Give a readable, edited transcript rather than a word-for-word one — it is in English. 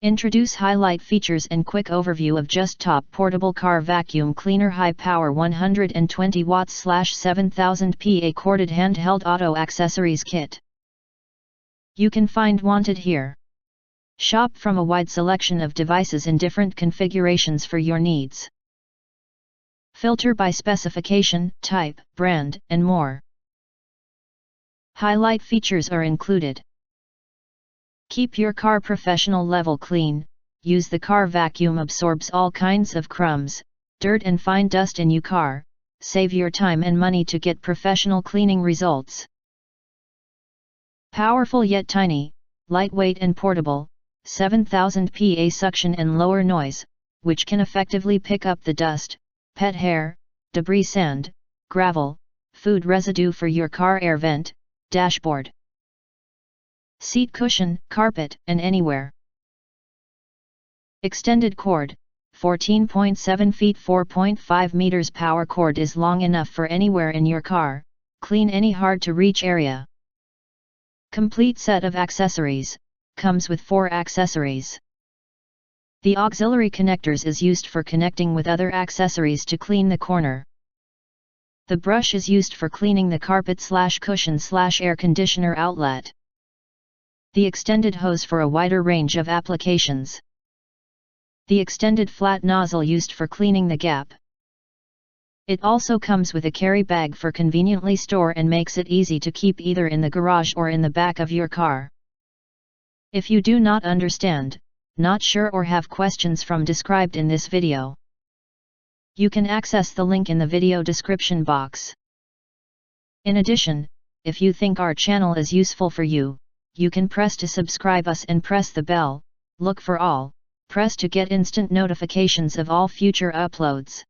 Introduce highlight features and quick overview of JUSTTOP Portable Car Vacuum Cleaner High Power 120 watts / 7000 PA Corded Handheld Auto Accessories Kit. You can find wanted here. Shop from a wide selection of devices in different configurations for your needs. Filter by specification, type, brand, and more. Highlight features are included. Keep your car professional level clean. Use the car vacuum absorbs all kinds of crumbs, dirt and fine dust in your car. Save your time and money to get professional cleaning results. Powerful yet tiny, lightweight and portable, 7000 PA suction and lower noise, which can effectively pick up the dust, pet hair, debris, sand, gravel, food residue for your car air vent, dashboard, seat cushion, carpet, and anywhere. Extended cord, 14.7 feet 4.5 meters power cord is long enough for anywhere in your car, clean any hard to reach area. Complete set of accessories, comes with 4 accessories. The auxiliary connectors is used for connecting with other accessories to clean the corner. The brush is used for cleaning the carpet / cushion / air conditioner outlet. The extended hose for a wider range of applications. The extended flat nozzle used for cleaning the gap. It also comes with a carry bag for conveniently store and makes it easy to keep either in the garage or in the back of your car. If you do not understand, not sure or have questions from described in this video, you can access the link in the video description box. In addition, if you think our channel is useful for you, you can press to subscribe us and press the bell, look for all, press to get instant notifications of all future uploads.